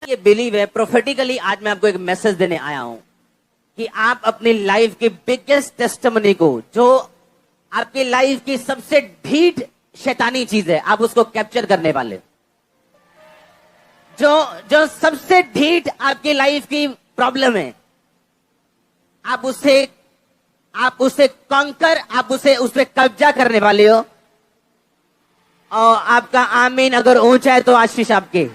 ये बिलीव है, प्रोफेटिकली आज मैं आपको एक मैसेज देने आया हूं कि आप अपनी लाइफ की बिगेस्ट टेस्टिमनी को, जो आपकी लाइफ की सबसे ढीठ शैतानी चीज है, आप उसको कैप्चर करने वाले। जो जो सबसे ढीठ आपकी लाइफ की प्रॉब्लम है, आप उसे कॉन्कर, आप उस पे कब्जा करने वाले हो। और आपका आमीन अगर ऊंचा है तो आशीष आपके।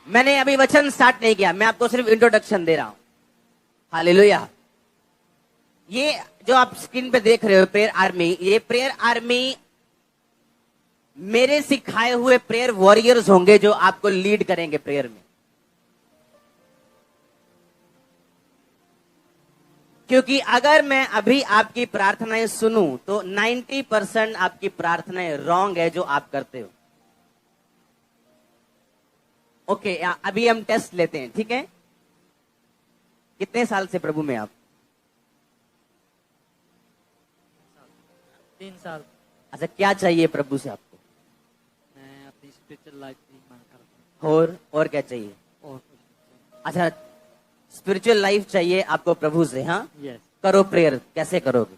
मैंने अभी वचन स्टार्ट नहीं किया, मैं आपको सिर्फ इंट्रोडक्शन दे रहा हूं। हालेलुया। ये जो आप स्क्रीन पे देख रहे हो प्रेयर आर्मी, ये प्रेयर आर्मी मेरे सिखाए हुए प्रेयर वॉरियर्स होंगे जो आपको लीड करेंगे प्रेयर में। क्योंकि अगर मैं अभी आपकी प्रार्थनाएं सुनूं तो 90% आपकी प्रार्थनाएं रॉन्ग है जो आप करते हो। ओके, अभी हम टेस्ट लेते हैं, ठीक है? कितने साल से प्रभु में आप? 3 साल। अच्छा, क्या चाहिए प्रभु से आपको? मैं अपनी स्पिरिचुअल लाइफ की मांग करता हूँ। और क्या चाहिए? और अच्छा, स्पिरिचुअल लाइफ चाहिए आपको प्रभु से। हाँ, यस। करो प्रेयर। कैसे करोगे?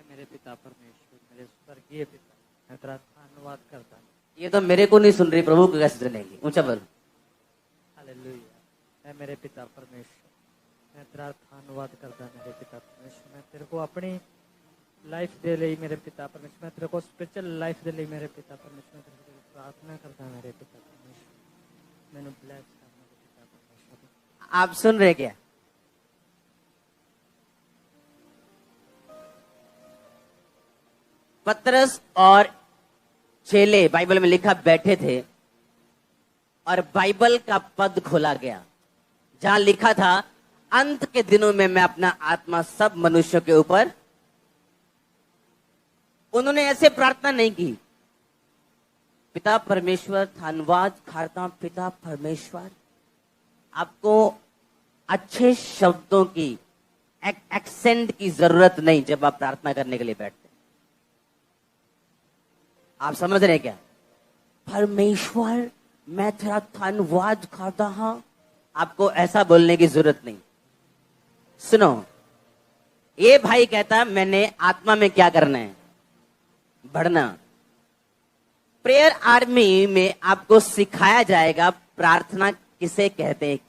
मेरे पिता परमेश्वर, मेरे स्वर्गीय पिता, मैं तेरा धन्यवाद करता हूँ। ये तो मेरे को नहीं सुन रही, प्रभु को कैसे सुनेगी? ऊंचा बोल। हालेलुया। मेरे पिता परमेश्वर, मैं तेरा धन्यवाद करता हूँ। मेरे पिता परमेश्वर, मैं तेरे को अपनी लाइफ दे ली। मेरे पिता परमेश्वर, मैं तेरे को स्पिरिचुअल लाइफ दे ली। मेरे पिता परमेश्वर, मैं तेरे को प्रार्थना करता हूँ। मेरे पिता परमेश्वर, मैंने ब्लेस कर मेरे पिता परमेश्वर। आप सुन रहे क्या? पतरस और चेले बाइबल में लिखा बैठे थे और बाइबल का पद खोला गया जहां लिखा था, अंत के दिनों में मैं अपना आत्मा सब मनुष्यों के ऊपर। उन्होंने ऐसे प्रार्थना नहीं की, पिता परमेश्वर धन्यवाद करता हूं पिता परमेश्वर। आपको अच्छे शब्दों की, एक्सेंट की जरूरत नहीं जब आप प्रार्थना करने के लिए बैठते। आप समझ रहे क्या? परमेश्वर मैं तेरा धन्यवाद करता हूं। आपको ऐसा बोलने की जरूरत नहीं। सुनो, ये भाई कहता मैंने आत्मा में क्या करना है? बढ़ना। प्रेयर आर्मी में आपको सिखाया जाएगा प्रार्थना किसे कहते हैं,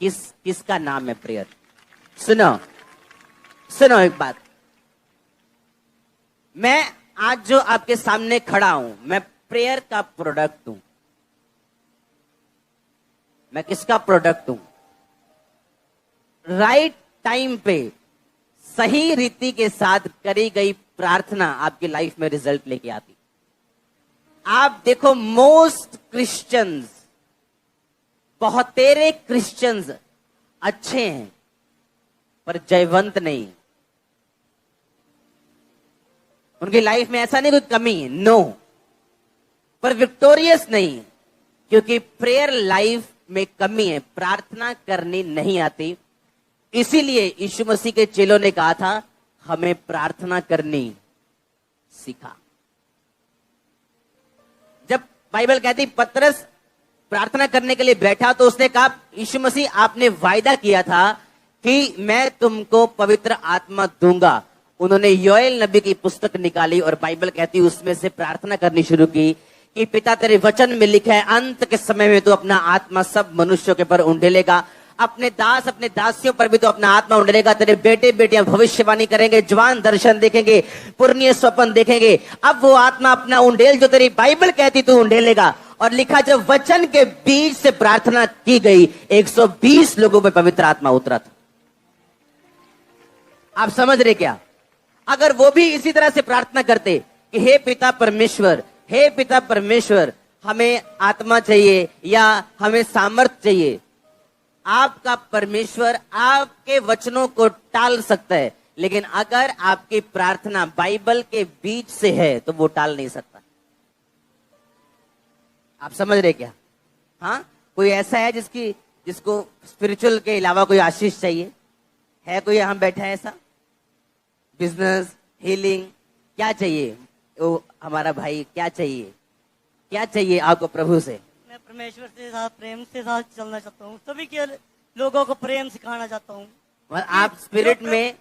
किसका नाम है प्रेयर। सुनो एक बात, मैं आज जो आपके सामने खड़ा हूं, मैं प्रेयर का प्रोडक्ट हूं। मैं किसका प्रोडक्ट हूं? राइट टाइम पे सही रीति के साथ करी गई प्रार्थना आपकी लाइफ में रिजल्ट लेके आती। आप देखो, मोस्ट क्रिश्चियंस, बहुतेरे क्रिश्चियंस अच्छे हैं पर जयवंत नहीं। उनकी लाइफ में ऐसा नहीं कोई कमी है, नो, पर विक्टोरियस नहीं, क्योंकि प्रेयर लाइफ में कमी है, प्रार्थना करनी नहीं आती। इसीलिए यीशु मसीह के चेलों ने कहा था हमें प्रार्थना करनी सीखा। जब बाइबल कहती पतरस प्रार्थना करने के लिए बैठा तो उसने कहा, यीशु मसीह आपने वायदा किया था कि मैं तुमको पवित्र आत्मा दूंगा। उन्होंने योएल नबी की पुस्तक निकाली और बाइबल कहती उसमें से प्रार्थना करनी शुरू की कि पिता तेरे वचन में लिखा है अंत के समय में तो अपना आत्मा सब मनुष्यों के पर उंडेलेगा। अपने दास अपने दासियों पर भी तो अपना आत्मा उंडेलेगा। तेरे बेटे बेटियां भविष्यवाणी करेंगे, जवान दर्शन देखेंगे, पुण्य स्वप्न देखेंगे। अब वो आत्मा अपना उंडेल जो तेरी बाइबल कहती तू उंडेलेगा। और लिखा जब वचन के बीच से प्रार्थना की गई 120 लोगों पर पवित्र आत्मा उतरा था। आप समझ रहे क्या? अगर वो भी इसी तरह से प्रार्थना करते कि हे पिता परमेश्वर, हे पिता परमेश्वर, हमें आत्मा चाहिए या हमें सामर्थ चाहिए। आपका परमेश्वर आपके वचनों को टाल सकता है, लेकिन अगर आपकी प्रार्थना बाइबल के बीच से है तो वो टाल नहीं सकता। आप समझ रहे क्या? हाँ, कोई ऐसा है जिसको स्पिरिचुअल के अलावा कोई आशीष चाहिए? है कोई यहां बैठा है ऐसा? बिजनेस, हीलिंग, क्या चाहिए? वो हमारा भाई क्या चाहिए? क्या चाहिए आपको प्रभु से? मैं परमेश्वर से साथ प्रेम से साथ चलना चाहता हूँ, सभी के लोगों को प्रेम सिखाना चाहता हूँ। और आप स्पिरिट में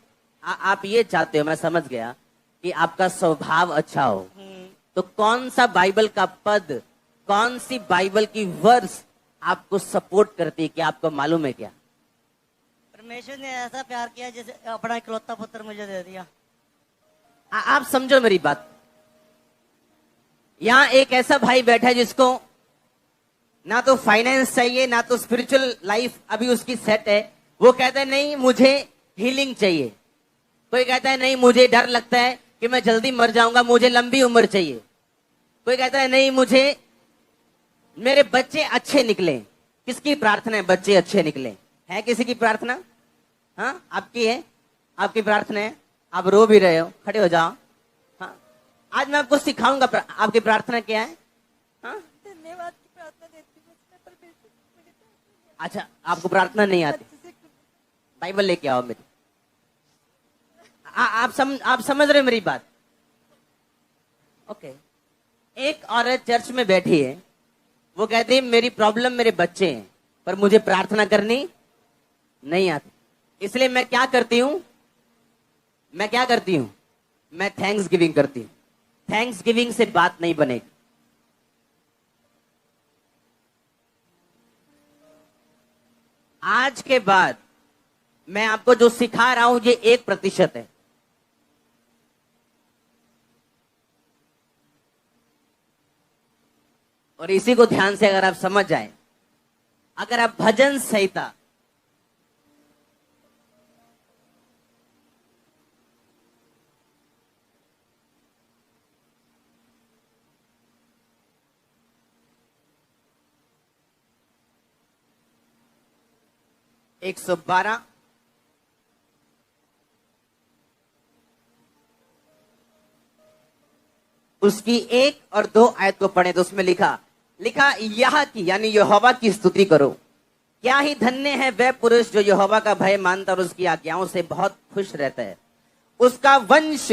आप ये चाहते हो, मैं समझ गया कि आपका स्वभाव अच्छा हो। तो कौन सा बाइबल का पद, कौन सी बाइबल की वर्स आपको सपोर्ट करती है, कि आपको मालूम है क्या? परमेश्वर ने ऐसा प्यार किया जैसे अपना इकलौता पुत्र मुझे दे दिया। आप समझो मेरी बात। यहां एक ऐसा भाई बैठा है जिसको ना तो फाइनेंस चाहिए, ना तो स्पिरिचुअल लाइफ अभी उसकी सेट है। वो कहता है नहीं मुझे हीलिंग चाहिए। कोई कहता है नहीं मुझे डर लगता है कि मैं जल्दी मर जाऊंगा, मुझे लंबी उम्र चाहिए। कोई कहता है नहीं मुझे मेरे बच्चे अच्छे निकले। किसकी प्रार्थना है बच्चे अच्छे निकले? है किसी की प्रार्थना? हाँ आपकी है, आपकी प्रार्थना है। आप रो भी रहे हो, खड़े हो जाओ। हाँ आज मैं आपको सिखाऊंगा आपकी प्रार्थना क्या है। हाँ धन्यवाद की प्रार्थना देती हूँ परमेश्वर। अच्छा आपको प्रार्थना नहीं आती? बाइबल लेके आओ मेरी। आप समझ रहे हो मेरी बात? ओके। एक औरत चर्च में बैठी है, वो कहती है मेरी प्रॉब्लम मेरे बच्चे हैं, पर मुझे प्रार्थना करनी नहीं आती। इसलिए मैं क्या करती हूं? मैं थैंक्स गिविंग करती हूं। थैंक्स गिविंग से बात नहीं बनेगी। आज के बाद मैं आपको जो सिखा रहा हूं ये 1% है। और इसी को ध्यान से अगर आप समझ जाए, अगर आप भजन संहिता एक 112 उसकी 1 और 2 आयत को पढ़े तो उसमें लिखा यह की यानी यहोवा की स्तुति करो। क्या ही धन्य है वह पुरुष जो यहोवा का भय मानता और उसकी आज्ञाओं से बहुत खुश रहता है। उसका वंश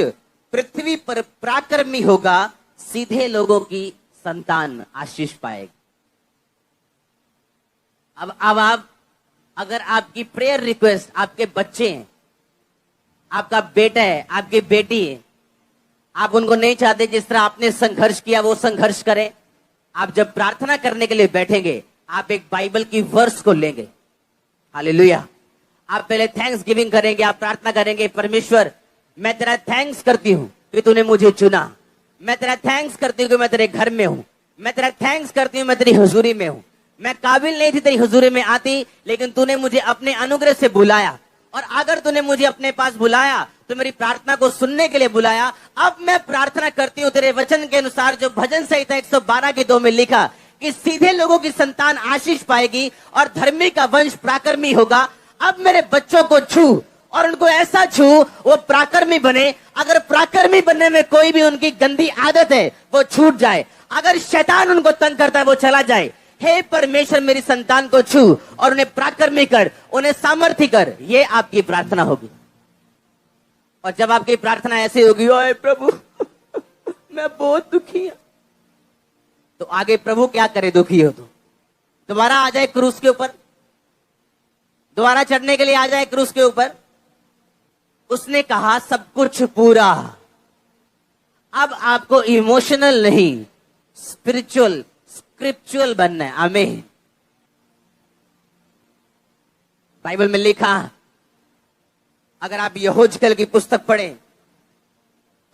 पृथ्वी पर पराक्रमी होगा, सीधे लोगों की संतान आशीष पाएगी। अब आप अगर आपकी प्रेयर रिक्वेस्ट आपके बच्चे हैं, आपका बेटा है, आपकी बेटी है, आप उनको नहीं चाहते जिस तरह आपने संघर्ष किया वो संघर्ष करें। आप जब प्रार्थना करने के लिए बैठेंगे, आप एक बाइबल की वर्स को लेंगे। हालेलुया। आप पहले थैंक्स गिविंग करेंगे, आप प्रार्थना करेंगे, परमेश्वर मैं तेरा थैंक्स करती हूं कि तूने मुझे चुना। मैं तेरा थैंक्स करती हूँ कि मैं तेरे घर में हूं। मैं तेरा थैंक्स करती हूँ मैं तेरी हुजूरी में हूं। मैं काबिल नहीं थी तेरी हुजूरी में आती, लेकिन तूने मुझे अपने अनुग्रह से बुलाया। और अगर तूने मुझे अपने पास बुलाया तो मेरी प्रार्थना को सुनने के लिए बुलाया। अब मैं प्रार्थना करती हूँ तेरे वचन के अनुसार, जो भजन संहिता 112 की 2 में लिखा कि सीधे लोगों की संतान आशीष पाएगी और धर्मी का वंश पराक्रमी होगा। अब मेरे बच्चों को छू और उनको ऐसा छू वो पराक्रमी बने। अगर पराक्रमी बनने में कोई भी उनकी गंदी आदत है वो छूट जाए। अगर शैतान उनको तंग करता है वो चला जाए। हे परमेश्वर मेरी संतान को छू और उन्हें पराक्रमी कर, उन्हें सामर्थ्य कर। ये आपकी प्रार्थना होगी। और जब आपकी प्रार्थना ऐसी होगी, ओए प्रभु मैं बहुत दुखी हूं, तो आगे प्रभु क्या करे? दुखी हो तो दोबारा आ जाए क्रूस के ऊपर, दोबारा चढ़ने के लिए आ जाए क्रूस के ऊपर। उसने कहा सब कुछ पूरा। अब आपको इमोशनल नहीं, स्पिरिचुअल स्क्रिप्चुअल बनना है। आमीन। बाइबल में लिखा, अगर आप यहोजकल की पुस्तक पढ़ें,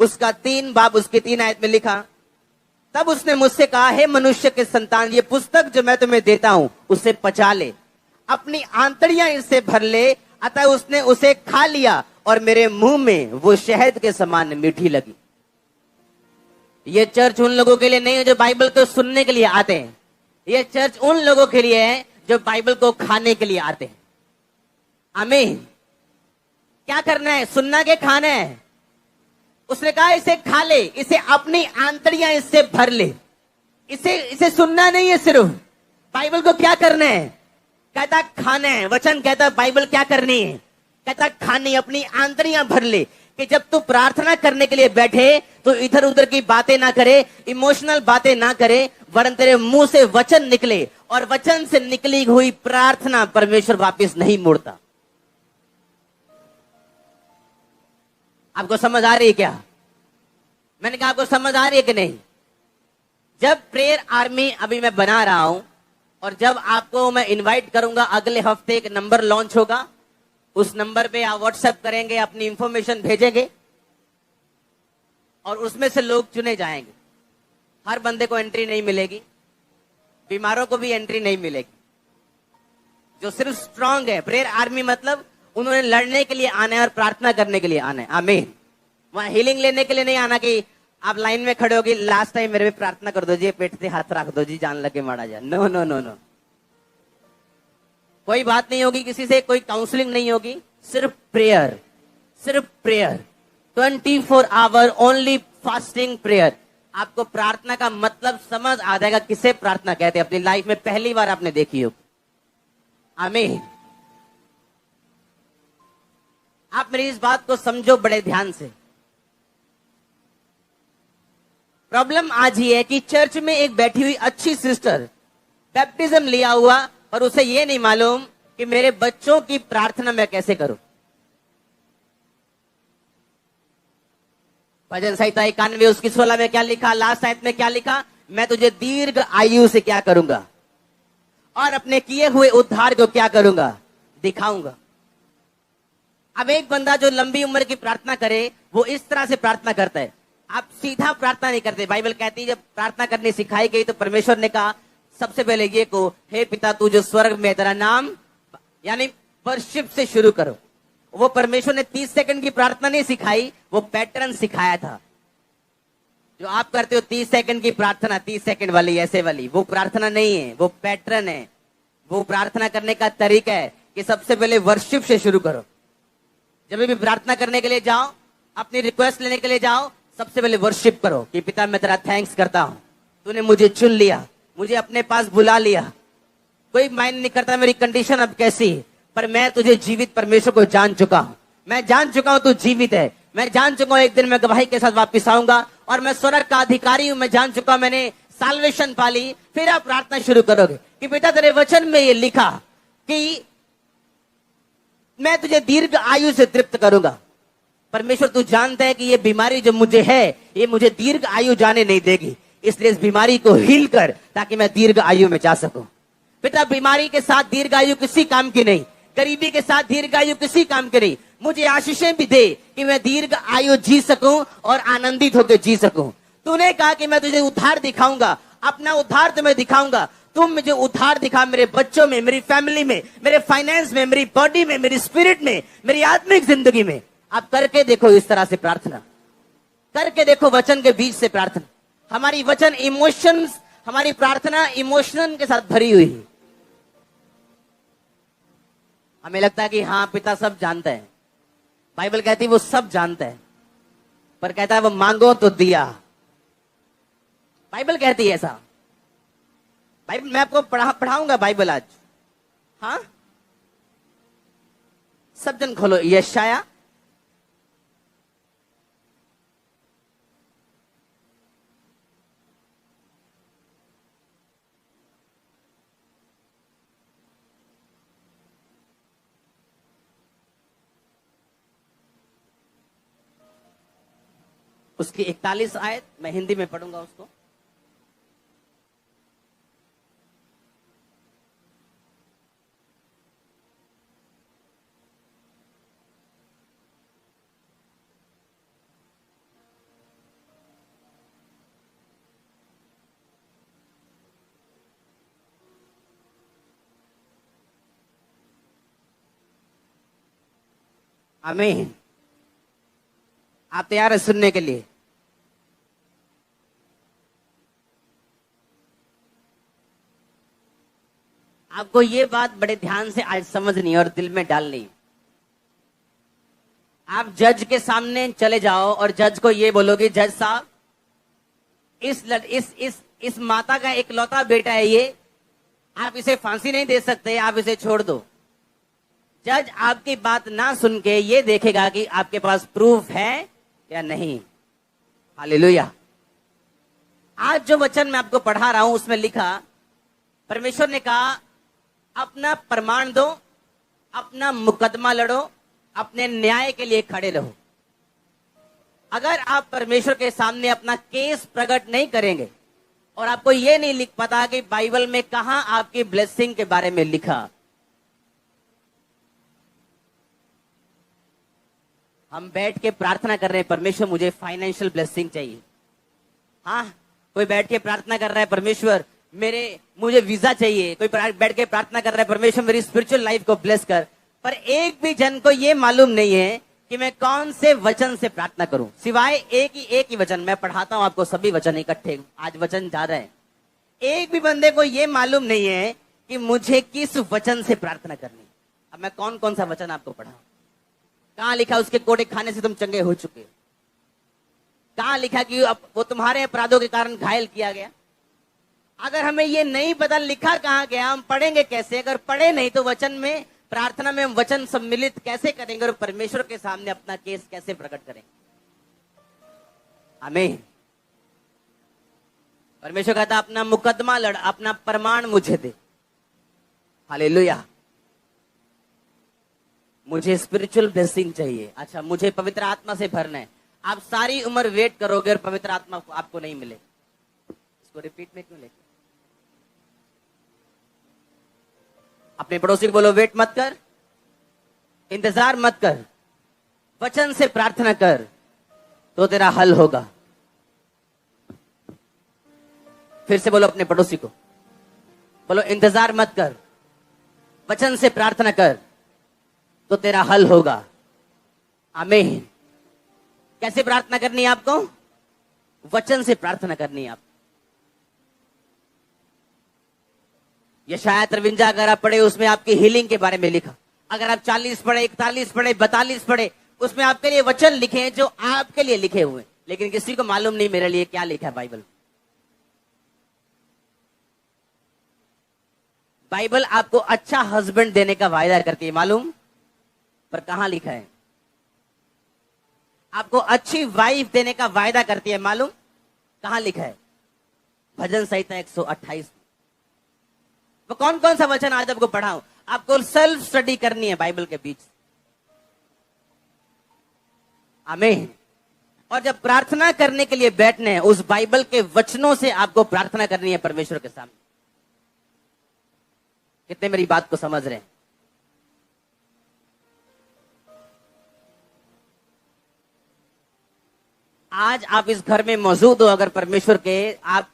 उसका 3 बाब उसके 3 आयत में लिखा, तब उसने मुझसे कहा, हे मनुष्य के संतान, ये पुस्तक जो मैं तुम्हें देता हूं उसे पचा ले, अपनी आंतड़ियां इससे भर ले। अतः उसने उसे खा लिया और मेरे मुंह में वो शहद के समान मीठी लगी। ये चर्च उन लोगों के लिए नहीं है जो बाइबल को सुनने के लिए आते हैं। ये चर्च उन लोगों के लिए है जो बाइबल को खाने के लिए आते हैं। आमीन। क्या करना है? सुनना के खाना है? उसने कहा इसे खा ले, इसे अपनी आंतड़ियां इससे भर ले। इसे सुनना नहीं है सिर्फ। बाइबल को क्या करना है? कहता खाना है। वचन कहता बाइबल क्या करनी है? कहता खानी, अपनी आंतड़ियां भर ले। कि जब तू प्रार्थना करने के लिए बैठे तो इधर उधर की बातें ना करे, इमोशनल बातें ना करे, वरन तेरे मुंह से वचन निकले, और वचन से निकली हुई प्रार्थना परमेश्वर वापस नहीं मोड़ता। आपको समझ आ रही है क्या? मैंने कहा आपको समझ आ रही है कि नहीं? जब प्रेयर आर्मी अभी मैं बना रहा हूं, और जब आपको मैं इनवाइट करूंगा, अगले हफ्ते एक नंबर लॉन्च होगा, उस नंबर पे आप व्हाट्सएप करेंगे, अपनी इंफॉर्मेशन भेजेंगे, और उसमें से लोग चुने जाएंगे। हर बंदे को एंट्री नहीं मिलेगी, बीमारों को भी एंट्री नहीं मिलेगी। जो सिर्फ स्ट्रांग है, प्रेयर आर्मी मतलब उन्होंने लड़ने के लिए आना है और प्रार्थना करने के लिए आना है। आमीन। वहां हीलिंग लेने के लिए नहीं आना कि आप लाइन में खड़े होगी, लास्ट टाइम मेरे पे प्रार्थना कर दो जी, पेट से हाथ रख दो जी, जान लगे मारा जाए। नो नो नो नो, कोई बात नहीं होगी किसी से, कोई काउंसलिंग नहीं होगी, सिर्फ प्रेयर, सिर्फ prayer, 24 hour only fasting prayer. आपको प्रार्थना का मतलब समझ आ जाएगा, किसे प्रार्थना कहते हैं। अपनी लाइफ में पहली बार आपने देखी हो। आमीन। आप मेरी इस बात को समझो बड़े ध्यान से। प्रॉब्लम आज ये है कि चर्च में एक बैठी हुई अच्छी सिस्टर, बैप्टिज्म लिया हुआ, और उसे ये नहीं मालूम कि मेरे बच्चों की प्रार्थना मैं कैसे करूं। भजन संहिता 91 उसकी 16 में क्या लिखा, लास्ट आयत में क्या लिखा, मैं तुझे दीर्घ आयु से क्या करूंगा, और अपने किए हुए उद्धार को क्या करूंगा, दिखाऊंगा। अब एक बंदा जो लंबी उम्र की प्रार्थना करे, वो इस तरह से प्रार्थना करता है। आप सीधा प्रार्थना नहीं करते। बाइबल कहती है जब प्रार्थना करनी सिखाई गई तो परमेश्वर ने कहा सबसे पहले ये को, हे पिता तू जो स्वर्ग में, तेरा नाम, यानी वर्शिप से शुरू करो। वो परमेश्वर ने 30 सेकंड की प्रार्थना नहीं सिखाई, वो पैटर्न सिखाया था। जो आप करते हो 30 सेकंड की प्रार्थना, 30 सेकंड वाली, ऐसे वाली, वो प्रार्थना नहीं है, वो पैटर्न है। वो प्रार्थना करने का तरीका है कि सबसे पहले वर्शिप से शुरू करो। जब भी प्रार्थना करने के लिए जाओ, अपनी रिक्वेस्ट लेने के लिए जाओ, सबसे पहले वर्शिप करो कि पिता मैं तेरा थैंक्स करता हूं, तूने मुझे चुन लिया, मुझे अपने पास बुला लिया। कोई मायने नहीं करता मेरी कंडीशन अब कैसी है, पर मैं तुझे जीवित परमेश्वर को जान चुका हूं। मैं जान चुका हूं तू जीवित है। मैं जान चुका हूं एक दिन मैं गवाही के साथ वापस आऊंगा, और मैं स्वर्ग का अधिकारी हूं। मैं जान चुका हूं मैंने साल्वेशन पाली। फिर आप प्रार्थना शुरू करोगे कि बेटा तेरे वचन में ये लिखा कि मैं तुझे दीर्घ आयु से तृप्त करूंगा। परमेश्वर तू जानता है कि ये बीमारी जो मुझे है, ये मुझे दीर्घ आयु जाने नहीं देगी, इसलिए इस बीमारी को हील कर ताकि मैं दीर्घ आयु में जा सकूं। बेटा बीमारी के साथ दीर्घ आयु किसी काम की नहीं, गरीबी के साथ दीर्घ आयु किसी काम की नहीं। मुझे आशीषें भी दे कि मैं दीर्घ आयु जी सकूं और आनंदित होकर जी सकूं। तूने कहा कि मैं तुझे उद्धार दिखाऊंगा, अपना उद्धार तुम्हें दिखाऊंगा। तुम मुझे उद्धार दिखा मेरे बच्चों में, मेरी फैमिली में, मेरे फाइनेंस में, मेरी बॉडी में, मेरी स्पिरिट में, मेरी आत्मिक जिंदगी में। आप करके देखो इस तरह से प्रार्थना करके देखो, वचन के बीच से प्रार्थना। हमारी वचन इमोशंस, हमारी प्रार्थना इमोशन के साथ भरी हुई है। हमें लगता है कि हाँ पिता सब जानता है, बाइबल कहती है वो सब जानता है, पर कहता है वो मांगो तो दिया। बाइबल कहती है ऐसा। बाइबल मैं आपको पढ़ाऊंगा बाइबल आज। हाँ सब जन खोलो यशाया उसकी 41 आयत, मैं हिंदी में पढ़ूंगा उसको। आमीन। आप तैयार है सुनने के लिए? आपको ये बात बड़े ध्यान से आज समझनी और दिल में डालनी। आप जज के सामने चले जाओ और जज को ये बोलोगे, जज साहब इस माता का एक लौता बेटा है ये, आप इसे फांसी नहीं दे सकते, आप इसे छोड़ दो। जज आपकी बात ना सुन के ये देखेगा कि आपके पास प्रूफ है या नहीं। हालेलुया। आज जो वचन मैं आपको पढ़ा रहा हूं उसमें लिखा, परमेश्वर ने कहा अपना प्रमाण दो, अपना मुकदमा लड़ो, अपने न्याय के लिए खड़े रहो। अगर आप परमेश्वर के सामने अपना केस प्रकट नहीं करेंगे और आपको यह नहीं लिख पता कि बाइबल में कहां आपकी ब्लेसिंग के बारे में लिखा, हम बैठ के प्रार्थना कर रहे हैं परमेश्वर मुझे फाइनेंशियल ब्लेसिंग चाहिए। हाँ, कोई बैठ के प्रार्थना कर रहा है परमेश्वर मुझे वीजा चाहिए, कोई बैठ के प्रार्थना कर रहा है परमेश्वर मेरी स्पिरिचुअल लाइफ को ब्लेस कर। पर एक भी जन को यह मालूम नहीं है कि मैं कौन से वचन से प्रार्थना करूं, सिवाय एक ही वचन। मैं पढ़ाता हूं आपको सभी वचन इकट्ठे, आज वचन ज्यादा है। एक भी बंदे को यह मालूम नहीं है कि मुझे किस वचन से प्रार्थना करनी। अब मैं कौन कौन सा वचन आपको पढ़ाऊं? कहां लिखा उसके कोड़े खाने से तुम चंगे हो चुके हो? कहां लिखा कि वो तुम्हारे अपराधों के कारण घायल किया गया? अगर हमें ये नहीं पता लिखा कहां गया, हम पढ़ेंगे कैसे? अगर पढ़े नहीं तो वचन में, प्रार्थना में हम वचन सम्मिलित कैसे करेंगे और परमेश्वर के सामने अपना केस कैसे प्रकट करेंगे? आमीन। परमेश्वर कहता अपना मुकदमा लड़, अपना प्रमाण मुझे दे। हालेलुया। मुझे स्पिरिचुअल ब्लेसिंग चाहिए। अच्छा, मुझे पवित्र आत्मा से भरना है। आप सारी उम्र वेट करोगे और पवित्र आत्मा आपको नहीं मिले। इसको रिपीट में क्यों लेते? अपने पड़ोसी को बोलो वेट मत कर, इंतजार मत कर, वचन से प्रार्थना कर तो तेरा हल होगा। फिर से बोलो अपने पड़ोसी को, बोलो इंतजार मत कर, वचन से प्रार्थना कर तो तेरा हल होगा। आमीन। कैसे प्रार्थना करनी है आपको? वचन से प्रार्थना करनी है आपको। यशायाह 53 अगर आप पढ़े उसमें आपकी हीलिंग के बारे में लिखा। अगर आप 40 पढ़े, 41 पढ़े, 42 पढ़े, उसमें आपके लिए वचन लिखे हैं जो आपके लिए लिखे हुए, लेकिन किसी को मालूम नहीं मेरे लिए क्या लिखा है बाइबल। बाइबल आपको अच्छा हस्बैंड देने का वायदा करती है, मालूम? पर कहां लिखा है? आपको अच्छी वाइफ देने का वायदा करती है, मालूम? कहां लिखा है? भजन संहिता 128। वो कौन कौन सा वचन आज आपको पढ़ाऊं? आपको सेल्फ स्टडी करनी है बाइबल के बीच। आमीन। और जब प्रार्थना करने के लिए बैठने हैं, उस बाइबल के वचनों से आपको प्रार्थना करनी है परमेश्वर के सामने। कितने मेरी बात को समझ रहे हैं? आज आप इस घर में मौजूद हो अगर परमेश्वर के, आप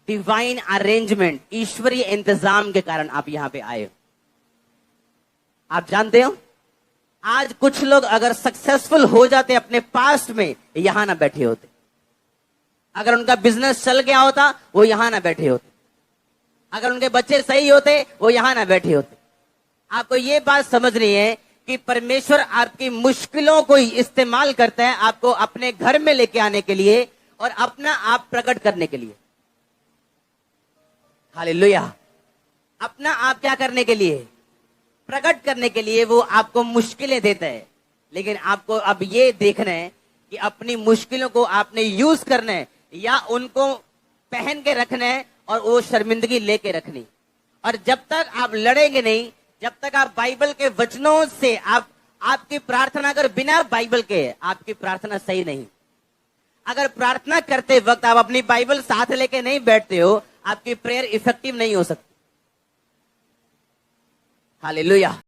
डिवाइन अरेंजमेंट, ईश्वरीय इंतजाम के कारण आप यहां पे आए हो। आप जानते हो आज कुछ लोग अगर सक्सेसफुल हो जाते अपने पास्ट में, यहां ना बैठे होते। अगर उनका बिजनेस चल गया होता, वो यहां ना बैठे होते। अगर उनके बच्चे सही होते, वो यहां ना बैठे होते। आपको ये बात समझनी है कि परमेश्वर आपकी मुश्किलों को इस्तेमाल करता है आपको अपने घर में लेके आने के लिए और अपना आप प्रकट करने के लिए। हालेलुया। अपना आप क्या करने के लिए? प्रकट करने के लिए। वो आपको मुश्किलें देता है, लेकिन आपको अब ये देखना है कि अपनी मुश्किलों को आपने यूज करना है या उनको पहन के रखना है और वो शर्मिंदगी लेके रखनी। और जब तक आप लड़ेंगे नहीं, जब तक आप बाइबल के वचनों से आपकी प्रार्थना अगर बिना बाइबल के, आपकी प्रार्थना सही नहीं। अगर प्रार्थना करते वक्त आप अपनी बाइबल साथ लेके नहीं बैठते हो, आपकी प्रेयर इफेक्टिव नहीं हो सकती। हालेलुया।